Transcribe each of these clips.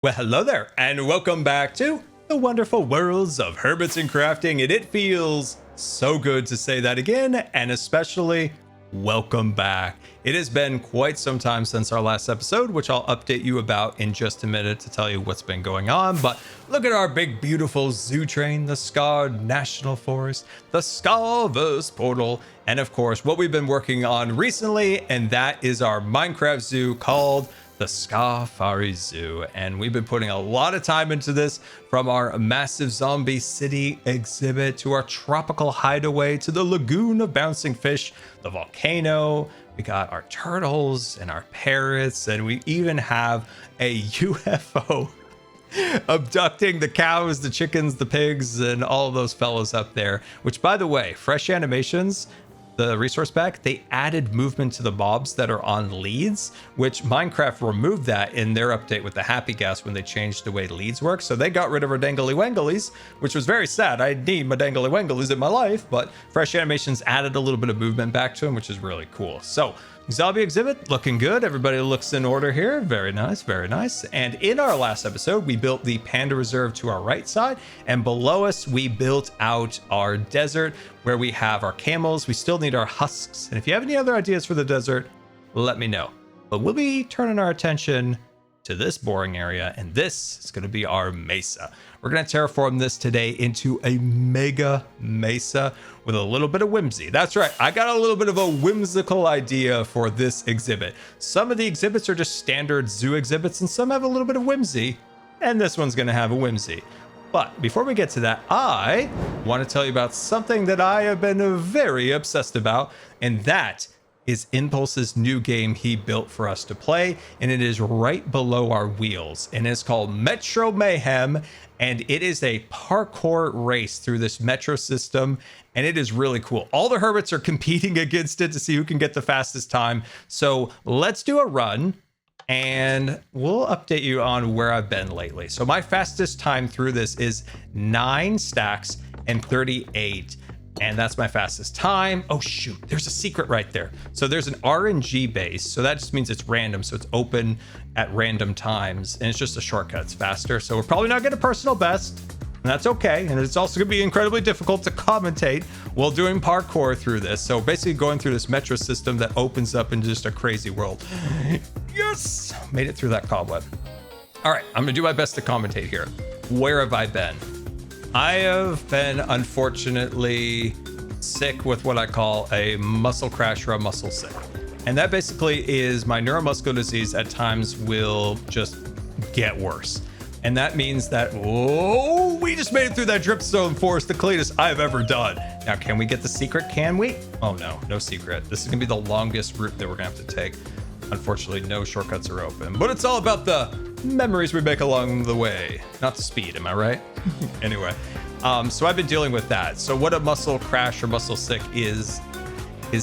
Well, hello there, and welcome back to the wonderful worlds of Hermits and Crafting, and it feels so good to say that again, and especially welcome back. It has been quite some time since our last episode, which I'll update you about in just a minute to tell you what's been going on, but look at our big, beautiful zoo train, the Scar National Forest, the Scarverse portal, and of course, what we've been working on recently, and that is our Minecraft zoo called the Scarfari Zoo, and we've been putting a lot of time into this, from our massive zombie city exhibit to our tropical hideaway to the lagoon of bouncing fish, the volcano. We got our turtles and our parrots, and we even have a UFO abducting the cows, the chickens, the pigs, and all of those fellows up there, which, by the way, fresh animations, the resource pack, they added movement to the mobs that are on leads, which Minecraft removed that in their update with the happy gas when they changed the way leads work. So they got rid of our dangly wanglies, which was very sad. I need my dangly wanglies in my life, but fresh animations added a little bit of movement back to them, which is really cool. So zombie exhibit looking good. Everybody looks in order here. Very nice, very nice. And in our last episode, we built the panda reserve to our right side, and below us we built out our desert where we have our camels. We still need our husks, and if you have any other ideas for the desert, let me know. But we'll be turning our attention to this boring area, and this is going to be our mesa. We're going to terraform this today into a mega mesa with a little bit of whimsy. That's right, I got a little bit of a whimsical idea for this exhibit. Some of the exhibits are just standard zoo exhibits, and some have a little bit of whimsy, and this one's going to have a whimsy. But before we get to that, I want to tell you about something that I have been very obsessed about, and that is Impulse's new game he built for us to play, and it is right below our wheels, and it's called Metro Mayhem, and it is a parkour race through this metro system, and it is really cool. All the hermits are competing against it to see who can get the fastest time. So let's do a run, and we'll update you on where I've been lately. So my fastest time through this is 9 stacks and 38. And that's my fastest time. Oh shoot, there's a secret right there. So there's an RNG base. So that just means it's random. So it's open at random times, and it's just a shortcut. It's faster. So we're probably not getting a personal best, and that's okay. And it's also gonna be incredibly difficult to commentate while doing parkour through this. So basically going through this metro system that opens up into just a crazy world. Yes, made it through that cobweb. All right, I'm gonna do my best to commentate here. Where have I been? I have been unfortunately sick with what I call a muscle crash or a muscle sick. And that basically is my neuromuscular disease at times will just get worse. And that means that, oh, we just made it through that dripstone forest, the cleanest I've ever done. Now, can we get the secret? Can we? Oh no, no secret. This is gonna be the longest route that we're gonna have to take. Unfortunately, no shortcuts are open, but it's all about the memories we make along the way, not the speed, am I right? Anyway, so I've been dealing with that. So what a muscle crash or muscle sick is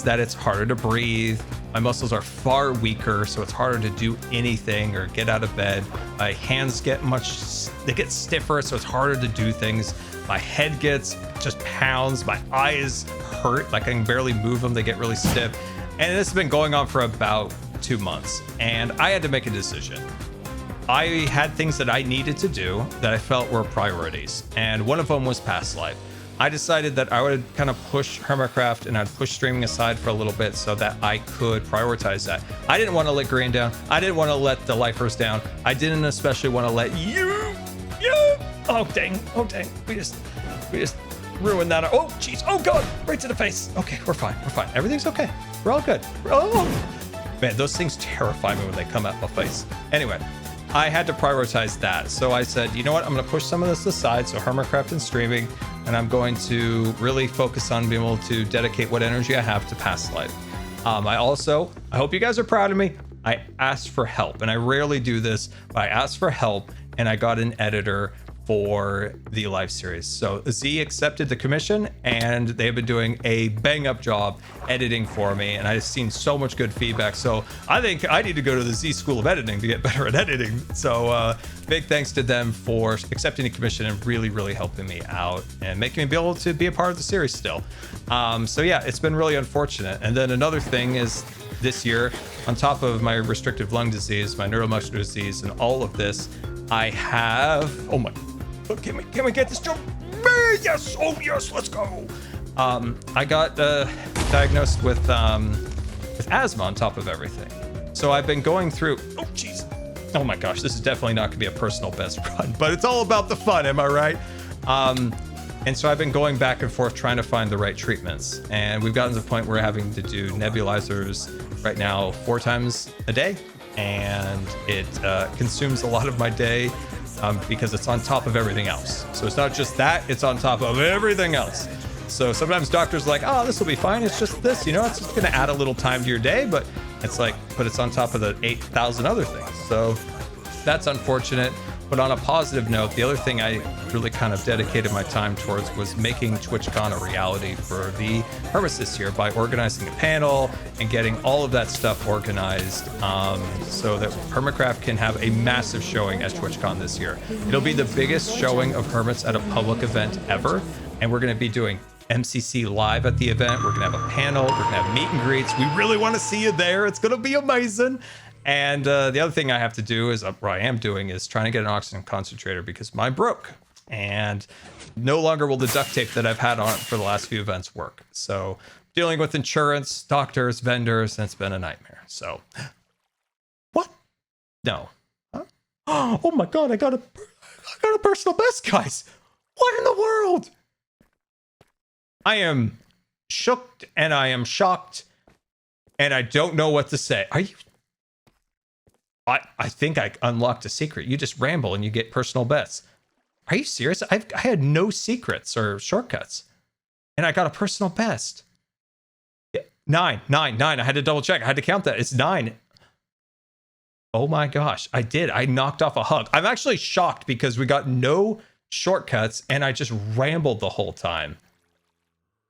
that it's harder to breathe. My muscles are far weaker, so it's harder to do anything or get out of bed. My hands get they get stiffer, so it's harder to do things. My head gets just pounds. My eyes hurt, like I can barely move them. They get really stiff. And this has been going on for about 2 months, and I had to make a decision. I had things that I needed to do that I felt were priorities, and one of them was past life. I decided that I would kind of push Hermitcraft and I'd push streaming aside for a little bit so that I could prioritize that. I didn't want to let Green down. I didn't want to let the lifers down. I didn't especially want to let you. Oh dang. We just ruined that. Oh jeez. Oh god. Right to the face. Okay, we're fine. Everything's okay. We're all good. Oh man, those things terrify me when they come at my face. Anyway, I had to prioritize that. So I said, you know what? I'm going to push some of this aside. So Hermitcraft and streaming, and I'm going to really focus on being able to dedicate what energy I have to past life. I hope you guys are proud of me. I asked for help, and I rarely do this, but I asked for help, and I got an editor for the live series. So Z accepted the commission, and they have been doing a bang up job editing for me, and I've seen so much good feedback. So I think I need to go to the Z School of Editing to get better at editing. So big thanks to them for accepting the commission and really helping me out and making me be able to be a part of the series still. So yeah, it's been really unfortunate. And then another thing is this year, on top of my restrictive lung disease, my neuromuscular disease, and all of this, I have, oh my, can we get this jump? Yes, oh yes, let's go. I got diagnosed with asthma on top of everything. So I've been going through, oh jeez. Oh my gosh, this is definitely not gonna be a personal best run, but it's all about the fun, am I right? And so I've been going back and forth trying to find the right treatments. And we've gotten to the point where we're having to do nebulizers right now 4 times a day. And it consumes a lot of my day because it's on top of everything else. So it's not just that, it's on top of everything else. So sometimes doctors are like, oh, this will be fine. It's just this, you know, it's just gonna add a little time to your day, but it's like, but it's on top of the 8,000 other things. So that's unfortunate. But on a positive note, the other thing I really kind of dedicated my time towards was making TwitchCon a reality for the Hermits this year by organizing a panel and getting all of that stuff organized so that Hermitcraft can have a massive showing at TwitchCon this year. It'll be the biggest showing of Hermits at a public event ever, and we're going to be doing MCC live at the event. We're going to have a panel. We're going to have meet and greets. We really want to see you there. It's going to be amazing. And the other thing I have to do is, or I am doing, is trying to get an oxygen concentrator because mine broke. And no longer will the duct tape that I've had on it for the last few events work. So dealing with insurance, doctors, vendors, and it's been a nightmare. So, what? No. Huh? Oh my God, I got a personal best, guys. What in the world? I am shook and I am shocked and I don't know what to say. Are you? I think I unlocked a secret. You just ramble and you get personal bets. Are you serious? I had no secrets or shortcuts. And I got a personal best. Yeah, 9. I had to double check. I had to count that. It's 9. Oh my gosh. I did. I knocked off a hug. I'm actually shocked because we got no shortcuts and I just rambled the whole time.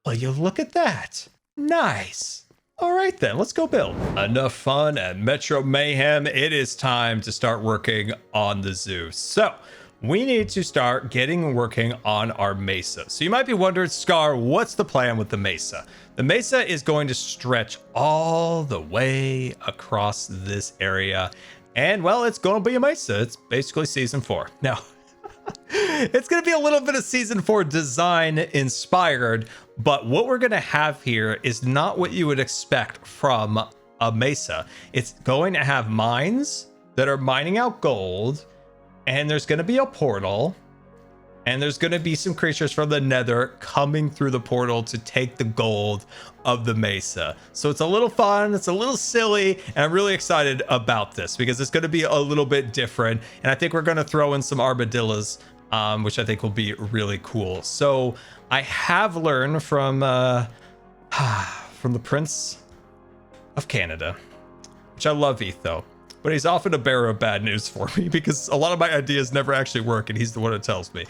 Well, you look at that. Nice. All right, then, let's go build. Enough fun at Metro Mayhem. It is time to start working on the zoo. So we need to start working on our Mesa. So you might be wondering, Scar, what's the plan with the Mesa? The Mesa is going to stretch all the way across this area. And, well, it's going to be a Mesa. It's basically season 4. Now, it's going to be a little bit of season 4 design inspired, but what we're going to have here is not what you would expect from a Mesa. It's going to have mines that are mining out gold, and there's going to be a portal, and there's going to be some creatures from the Nether coming through the portal to take the gold of the Mesa. So it's a little fun, it's a little silly, and I'm really excited about this because it's going to be a little bit different. And I think we're going to throw in some armadillos, which I think will be really cool. So I have learned from the Prince of Canada, which I love Etho, but he's often a bearer of bad news for me because a lot of my ideas never actually work, and he's the one that tells me.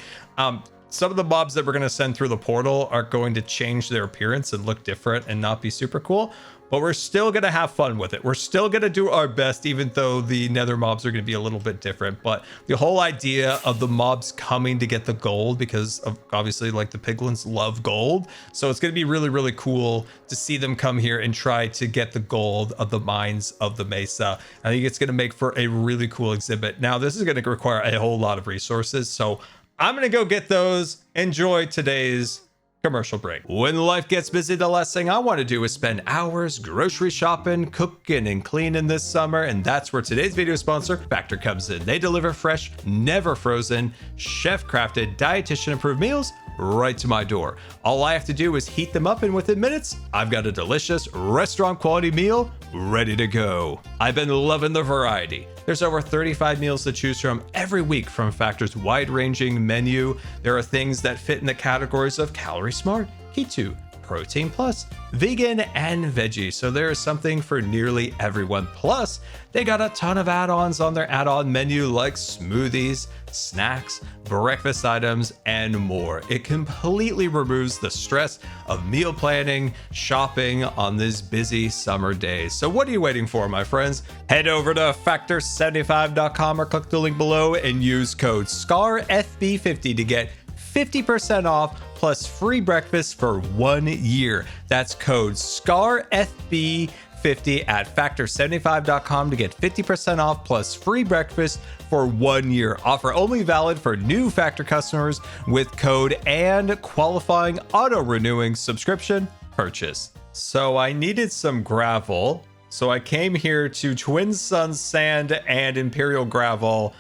Some of the mobs that we're going to send through the portal are going to change their appearance and look different and not be super cool, but we're still going to have fun with it. We're still going to do our best, even though the Nether mobs are going to be a little bit different. But the whole idea of the mobs coming to get the gold, because of, obviously, like, the piglins love gold. So it's going to be really, really cool to see them come here and try to get the gold of the mines of the Mesa. I think it's going to make for a really cool exhibit. Now, this is going to require a whole lot of resources, so I'm going to go get those. Enjoy today's commercial break. When life gets busy, the last thing I want to do is spend hours grocery shopping, cooking, and cleaning this summer, and that's where today's video sponsor, Factor, comes in. They deliver fresh, never frozen, chef-crafted, dietitian-approved meals right to my door. All I have to do is heat them up, and within minutes, I've got a delicious restaurant-quality meal ready to go. I've been loving the variety. There's over 35 meals to choose from every week from Factor's wide-ranging menu. There are things that fit in the categories of calorie smart, keto, protein plus, vegan, and veggie. So there is something for nearly everyone. Plus, they got a ton of add-ons on their add-on menu like smoothies, snacks, breakfast items, and more. It completely removes the stress of meal planning, shopping on these busy summer days. So what are you waiting for, my friends? Head over to factor75.com or click the link below and use code SCARFB50 to get 50% off plus free breakfast for 1 year. That's code SCARFB50 at factor75.com to get 50% off plus free breakfast for 1 year. Offer only valid for new factor customers with code and qualifying auto-renewing subscription purchase. So I needed some gravel. So I came here to Twin Suns Sand and Imperial Gravel,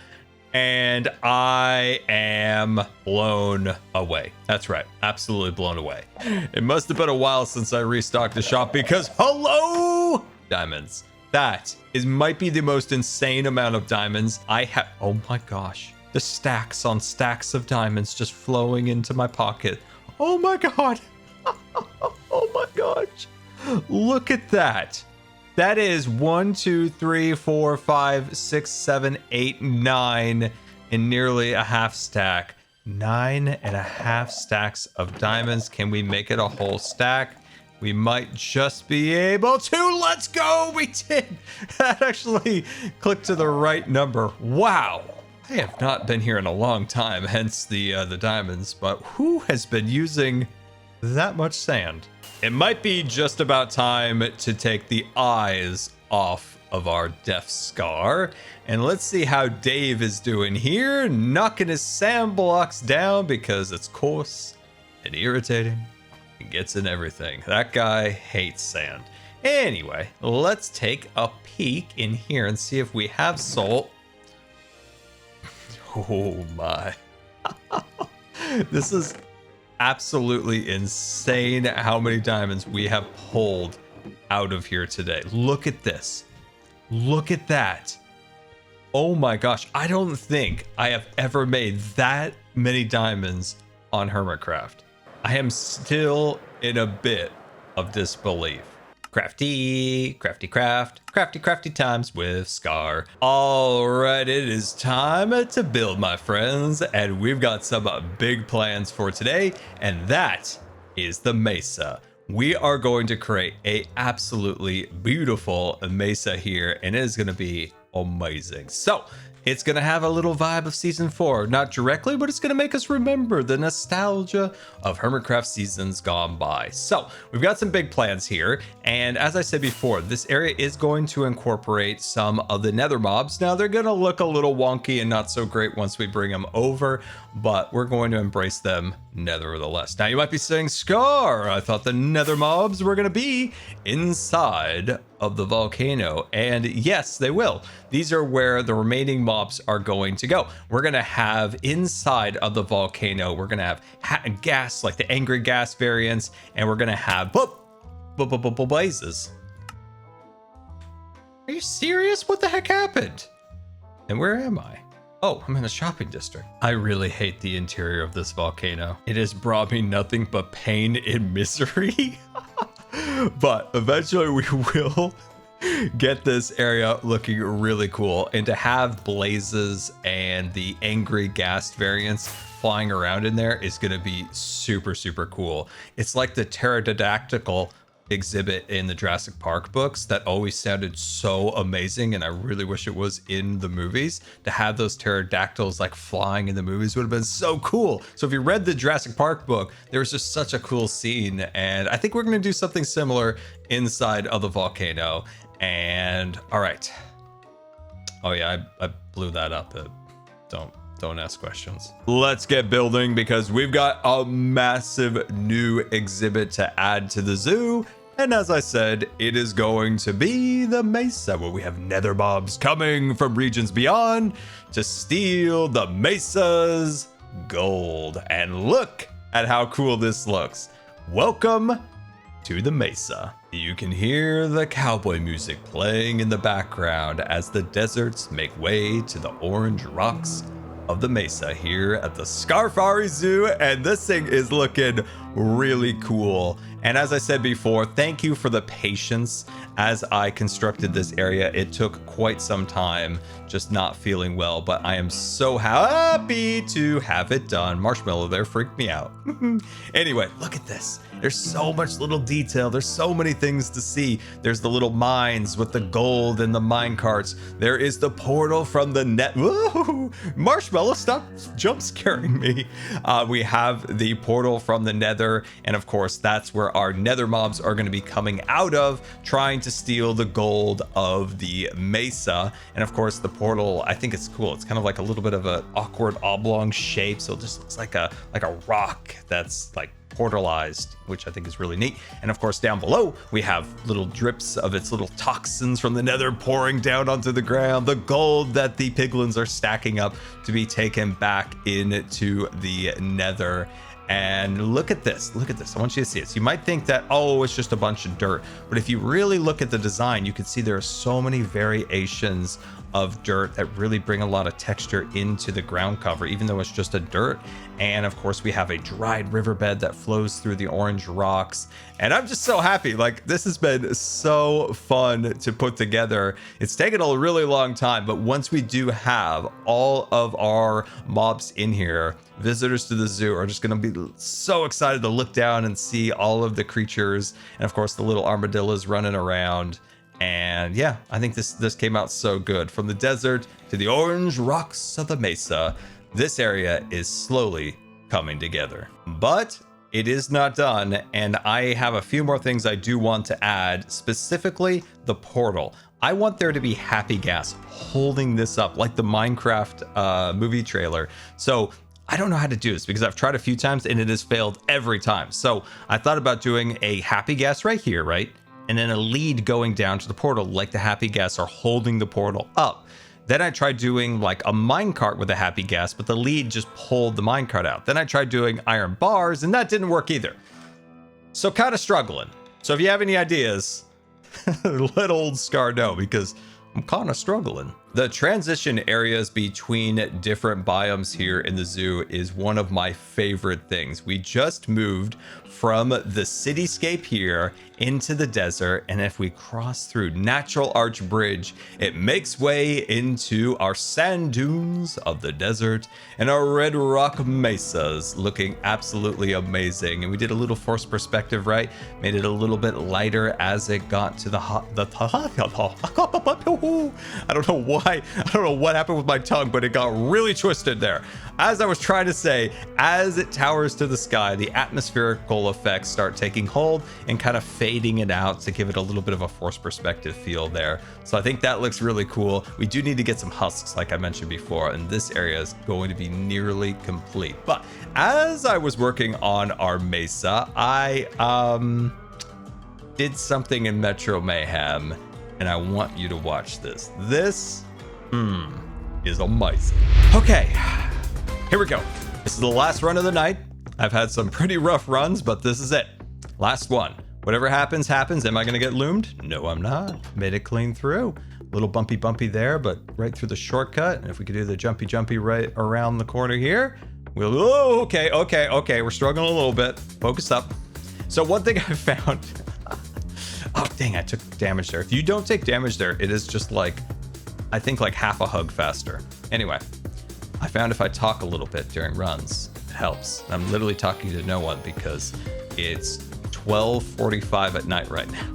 and I am blown away. That's right, absolutely blown away. It must have been a while since I restocked the shop because hello, diamonds. That might be the most insane amount of diamonds I have. Oh my gosh, the stacks on stacks of diamonds just flowing into my pocket. Oh my God. Oh my gosh. Look at that. That is 1, 2, 3, 4, 5, 6, 7, 8, 9, and nearly a half stack. 9.5 stacks of diamonds. Can we make it a whole stack? We might just be able to. Let's go. We did. That actually clicked to the right number. Wow. I have not been here in a long time, hence the diamonds, but who has been using that much sand? It might be just about time to take the eyes off of our Death Scar. And let's see how Dave is doing here, knocking his sand blocks down because it's coarse and irritating. It gets in everything. That guy hates sand. Anyway, let's take a peek in here and see if we have salt. Oh my. This is absolutely insane how many diamonds we have pulled out of here today. Look at this. Look at that. Oh my gosh. I don't think I have ever made that many diamonds on Hermitcraft. I am still in a bit of disbelief. Crafty times with Scar. All right, it is time to build, my friends, and we've got some big plans for today, and that is the Mesa. We are going to create a absolutely beautiful Mesa here, and it is going to be amazing. So it's going to have a little vibe of season 4, not directly, but it's going to make us remember the nostalgia of Hermitcraft seasons gone by. So we've got some big plans here. And as I said before, this area is going to incorporate some of the nether mobs. Now they're going to look a little wonky and not so great once we bring them over, but we're going to embrace them nevertheless. Now you might be saying, Scar, I thought the nether mobs were going to be inside of the volcano. And yes, they will. These are where the remaining mobs are going to go. We're going to have inside of the volcano, we're going to have gas, like the angry gas variants, and we're going to have blazes. Are you serious? What the heck happened? And where am I? Oh, I'm in a shopping district. I really hate the interior of this volcano. It has brought me nothing but pain and misery. But eventually we will get this area looking really cool. And to have blazes and the angry gas variants flying around in there is going to be super, super cool. It's like the pterodactyl exhibit in the Jurassic Park books that always sounded so amazing, and I really wish it was in the movies. To have those pterodactyls like flying in the movies would have been so cool. So if you read the Jurassic Park book, there was just such a cool scene, and I think we're going to do something similar inside of the volcano. And all right. Oh yeah, I blew that up. Don't ask questions. Let's get building because we've got a massive new exhibit to add to the zoo. And as I said, it is going to be the Mesa, where we have nether mobs coming from regions beyond to steal the Mesa's gold. And look at how cool this looks. Welcome to the Mesa. You can hear the cowboy music playing in the background as the deserts make way to the orange rocks of the Mesa here at the Scarfari Zoo, and this thing is looking really cool. And as I said before, thank you for the patience as I constructed this area. It took quite some time, just not feeling well, but I am so happy to have it done. Marshmallow there freaked me out. Anyway, look at this. There's so much little detail. There's so many things to see. There's the little mines with the gold and the mine carts. There is the portal from the net. Whoa! Marshmallow, stop jump scaring me. We have the portal from the nether nether. And of course, that's where our nether mobs are going to be coming out of, trying to steal the gold of the Mesa. And of course, the portal, I think it's cool. It's kind of like a little bit of an awkward oblong shape. So it just looks like a rock that's like portalized, which I think is really neat. And of course, down below, we have little drips of its little toxins from the nether pouring down onto the ground, the gold that the piglins are stacking up to be taken back into the nether. And look at this. Look at this. I want you to see it. So you might think that, oh, it's just a bunch of dirt. But if you really look at the design, you can see there are so many variations of dirt that really bring a lot of texture into the ground cover, even though it's just a dirt. And of course, we have a dried riverbed that flows through the orange rocks. And I'm just so happy. Like, this has been so fun to put together. It's taken a really long time, but once we do have all of our mobs in here, visitors to the zoo are just going to be so excited to look down and see all of the creatures. And of course, the little armadillos running around. And yeah, I think this came out so good. From the desert to the orange rocks of the Mesa, this area is slowly coming together. But it is not done, and I have a few more things I do want to add, specifically the portal. I want there to be happy gas holding this up, like the Minecraft movie trailer. So I don't know how to do this because I've tried a few times and it has failed every time. So I thought about doing a happy gas right here, right? And then a lead going down to the portal, like the happy gas are holding the portal up. Then I tried doing like a minecart with a happy gas, but the lead just pulled the minecart out. Then I tried doing iron bars, and that didn't work either. So kind of struggling. So if you have any ideas, let old Scar know, because I'm kind of struggling. The transition areas between different biomes here in the zoo is one of my favorite things. We just moved from the cityscape here into the desert, and if we cross through Natural Arch Bridge, it makes way into our sand dunes of the desert and our red rock mesas, looking absolutely amazing. And we did a little forced perspective, right? Made it a little bit lighter as it got to I don't know what happened with my tongue, but it got really twisted there. As I was trying to say, as it towers to the sky, the atmospherical effects start taking hold and kind of fading it out to give it a little bit of a forced perspective feel there. So I think that looks really cool. We do need to get some husks, like I mentioned before, and this area is going to be nearly complete. But as I was working on our Mesa, I did something in Metro Mayhem, and I want you to watch this. This is amazing. Okay, here we go. This is the last run of the night. I've had some pretty rough runs, but this is it. Last one. Whatever happens, happens. Am I gonna get loomed? No, I'm not. Made it clean through. A little bumpy there, but right through the shortcut. And if we could do the jumpy right around the corner here, we'll, oh, okay. We're struggling a little bit. Focus up. So one thing I found, oh, dang, I took damage there. If you don't take damage there, it is just like, I think like half a hug faster. Anyway, I found if I talk a little bit during runs, it helps. I'm literally talking to no one because it's 12:45 at night right now.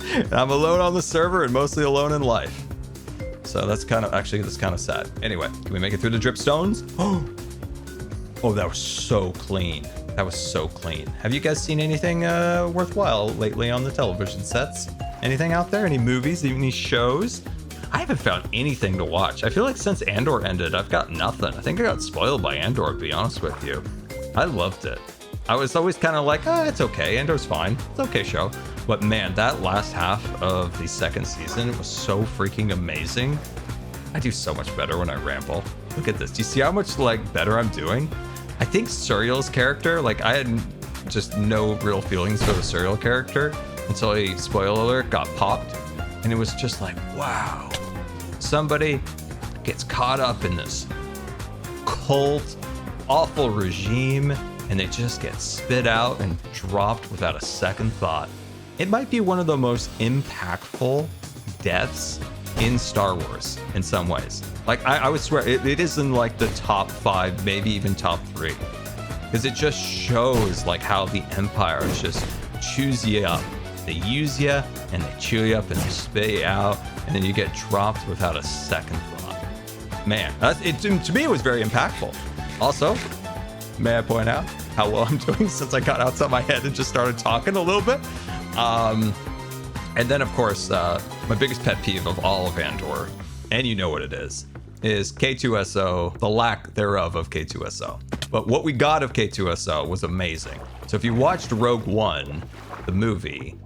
And I'm alone on the server and mostly alone in life. So that's kind of sad. Anyway, can we make it through the dripstones? Oh, that was so clean. That was so clean. Have you guys seen anything worthwhile lately on the television sets? Anything out there? Any movies? Any shows? I haven't found anything to watch. I feel like since Andor ended, I've got nothing. I think I got spoiled by Andor, to be honest with you. I loved it. I was always kind of like, it's okay. Andor's fine. It's an okay show. But man, that last half of the second season was so freaking amazing. I do so much better when I ramble. Look at this. Do you see how much like better I'm doing? I think Suriel's character, like I had just no real feelings for the Suriel character until a spoiler alert got popped. And it was just like, wow, somebody gets caught up in this cult, awful regime, and they just get spit out and dropped without a second thought. It might be one of the most impactful deaths in Star Wars in some ways. Like I would swear it is in like the top 5, maybe even top 3, because it just shows like how the Empire just chews you up. They use you and they chew you up and they spit you out, and then you get dropped without a second thought. Man, to me it was very impactful. Also, may I point out, how well I'm doing since I got outside my head and just started talking a little bit. And then, of course, my biggest pet peeve of all of Andor, and you know what it is K2SO, the lack thereof of K2SO. But what we got of K2SO was amazing. So if you watched Rogue One, the movie,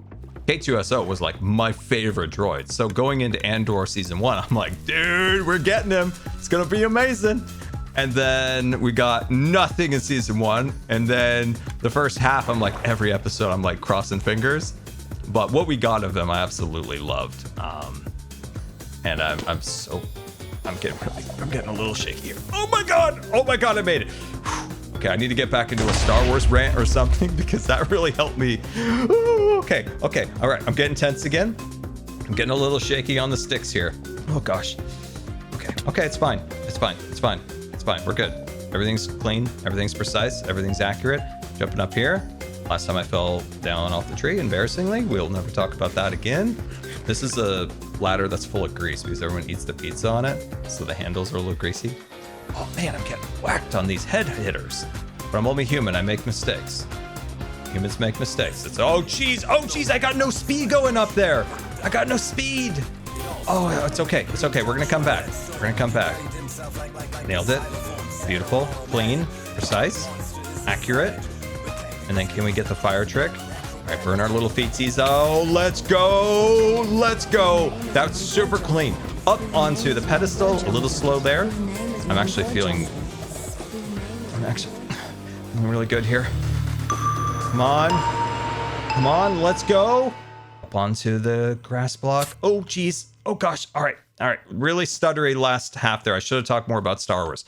K2SO was like my favorite droid. So going into Andor season 1, I'm like, dude, we're getting him. It's going to be amazing. And then we got nothing in season 1. And then the first half, I'm like, every episode, I'm like crossing fingers. But what we got of them, I absolutely loved. And I'm getting a little shaky here. Oh my God, I made it. Okay, I need to get back into a Star Wars rant or something because that really helped me. Ooh, okay, all right, I'm getting tense again. I'm getting a little shaky on the sticks here. Oh gosh. Okay, it's fine. We're good. Everything's clean, everything's precise, everything's accurate. Jumping up here. Last time I fell down off the tree, embarrassingly. We'll never talk about that again. This is a ladder that's full of grease because everyone eats the pizza on it, so the handles are a little greasy. Oh man, I'm getting whacked on these head hitters. But I'm only human, I make mistakes. Humans make mistakes. It's, oh geez, I got no speed going up there. I got no speed. Oh, it's okay, we're gonna come back. Nailed it. Beautiful, clean, precise, accurate. And then can we get the fire trick? All right, burn our little feetsies. Oh, let's go. That's super clean. Up onto the pedestal, a little slow there. I'm actually feeling really good here. Come on, let's go. Up onto the grass block. Oh, geez. Oh, gosh. All right. Really stuttery last half there. I should have talked more about Star Wars.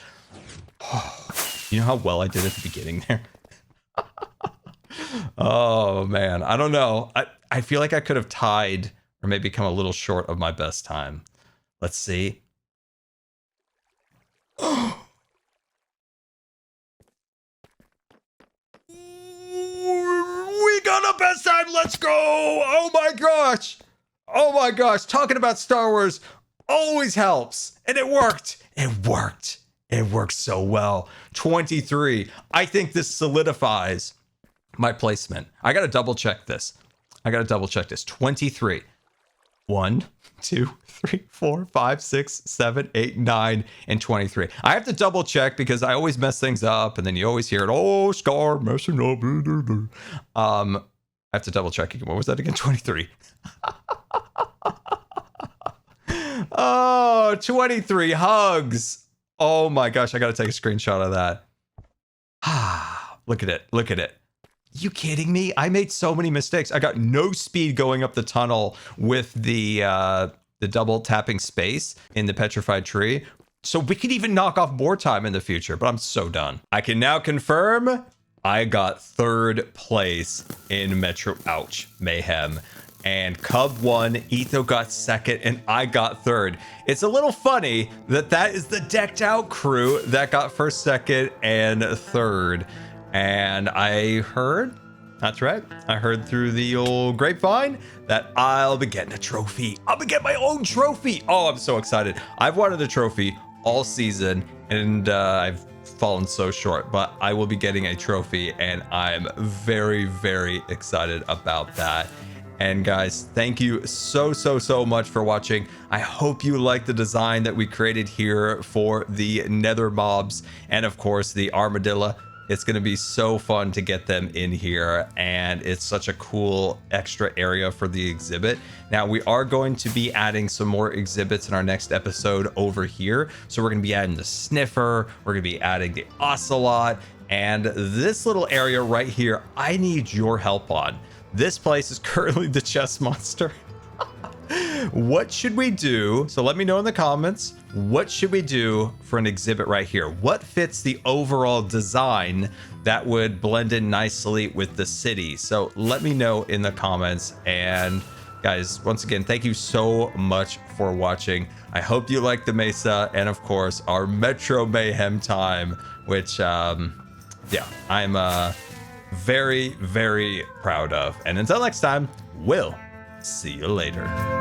You know how well I did at the beginning there? Oh man, I don't know. I feel like I could have tied or maybe come a little short of my best time. Let's see. We got a best time. Let's go. Oh my gosh. Talking about Star Wars always helps. And it worked. It worked so well. 23. I think this solidifies my placement. I gotta double check this. 23. 1, 2, 3, 4, 5, 6, 7, 8, 9, and 23. I have to double check because I always mess things up, and then you always hear it. Oh, Scar messing up. I have to double check again. What was that again? 23. Oh, 23 hugs. Oh my gosh, I gotta take a screenshot of that. Look at it. You kidding me? I made so many mistakes. I got no speed going up the tunnel with the double tapping space in the petrified tree. So we could even knock off more time in the future, but I'm so done. I can now confirm I got 3rd place in Metro Mayhem. And Cub won, Etho got 2nd, and I got 3rd. It's a little funny that is the decked out crew that got 1st, 2nd, and 3rd. And I heard, that's right, I heard through the old grapevine that I'll be getting a trophy. I'll be getting my own trophy. Oh, I'm so excited. I've wanted a trophy all season, and I've fallen so short, but I will be getting a trophy, and I'm very, very excited about that. And guys, thank you so much for watching. I hope you like the design that we created here for the Nether mobs, and of course the Armadillo. It's going to be so fun to get them in here, and it's such a cool extra area for the exhibit. Now, we are going to be adding some more exhibits in our next episode over here. So we're going to be adding the Sniffer, we're going to be adding the Ocelot, and this little area right here, I need your help on. This place is currently the chest monster. What should we do? So let me know in the comments. What should we do for an exhibit right here? What fits the overall design that would blend in nicely with the city? So let me know in the comments. And guys, once again, thank you so much for watching. I hope you like the Mesa and of course our Metro Mayhem time, which yeah, I'm very, very proud of. And until next time, we'll see you later.